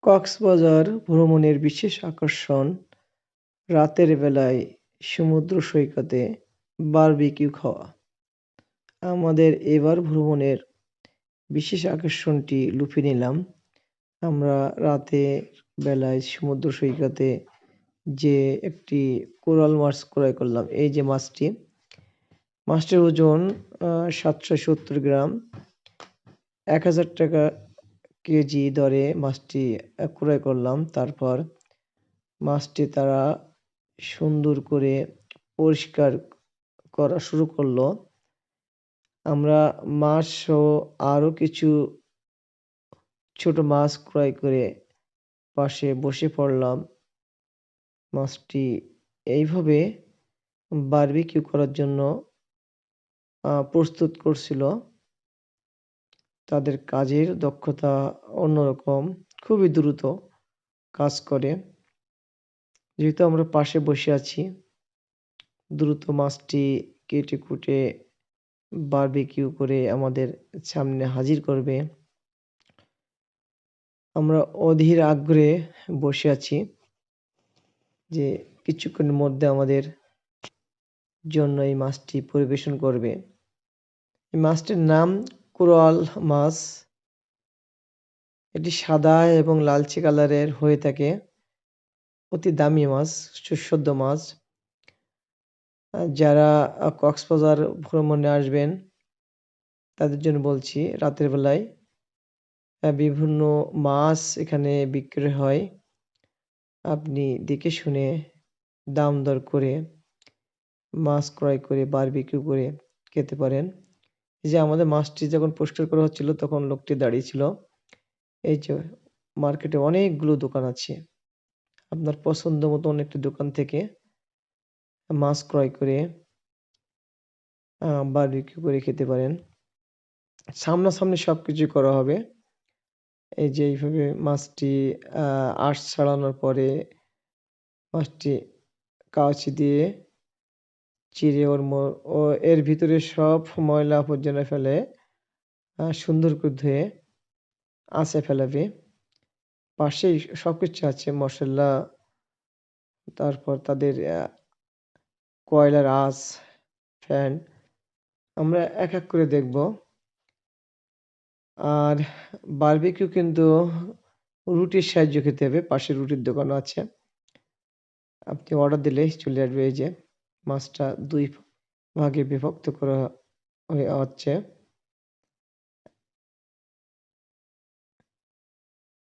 কক্সবাজার ভ্রমণের বিশেষ আকর্ষণ রাতের বেলায় সমুদ্র সৈকতে বারবিকিউ খাওয়া। আমাদের এবার ভ্রমণের বিশেষ আকর্ষণটি লুফে নিলাম। আমরা রাতের বেলায় সমুদ্র সৈকতে যে একটি কোরাল মাছ ক্রয় করলাম। এই যে মাছটি, মাছটির ওজন ৭৭০ গ্রাম, ১,০০০ টাকা কেজি দরে মাছটি ক্রয় করলাম। তারপর মাছটি তারা সুন্দর করে পরিষ্কার করা শুরু করলো। আমরা মাছ সহ আরো কিছু ছোট মাছ ক্রয় করে পাশে বসে পড়লাম। মাছটি এইভাবে বারবিকিউ করার জন্য প্রস্তুত করছিল। তাদের কাজের দক্ষতা অন্যরকম, খুবই দ্রুত কাজ করে। যেহেতু আমরা পাশে বসে আছি, দ্রুত মাছটি কেটে কুটে বারবিকিউ করে আমাদের সামনে হাজির করবে। আমরা অধীর আগ্রহে বসে আছি যে কিছুক্ষণের মধ্যে আমাদের জন্য এই মাছটি পরিবেশন করবে। এই মাছটির নাম কোরাল মাছ। এটি সাদা এবং লালচে কালারের হয়ে থাকে। অতি দামি মাছ, সুস্বাদু মাছ। যারা কক্সবাজার ভ্রমণে আসবেন তাদের জন্য বলছি, রাতের বেলায় বিভিন্ন মাছ এখানে বিক্রি হয়। আপনি দেখে শুনে দাম দর করে মাছ ক্রয় করে বারবিকিউ করে খেতে পারেন। এই যে আমাদের মাছটি যখন পরিষ্কার করা হচ্ছিল তখন লোকটি দাঁড়িয়ে ছিল। এই যে মার্কেটে অনেকগুলো দোকান আছে। আপনার পছন্দ মতন একটি দোকান থেকে মাছ ক্রয় করে বারবিকিউ করে খেতে পারেন। সামনাসামনি সবকিছু করা হবে। এই যে এইভাবে মাছটি আঁশ ছাড়ানোর পরে মাছটি কাঁচি দিয়ে চিরে ও এর ভিতরে সব ময়লা আবর্জনা ফেলে সুন্দর করে ধুয়ে আঁচে ফেলাবে। পাশেই সবকিছু আছে, মশলা, তারপর তাদের কয়লার আঁচ, ফ্যান। আমরা এক এক করে দেখব। আর বারবিকিউ কিন্তু রুটির সাহায্যে খেতে হবে। পাশে রুটির দোকানও আছে। আপনি অর্ডার দিলেই চলে আসবে। এই যে মাছটা ২ ভাগে বিভক্ত করা হচ্ছে।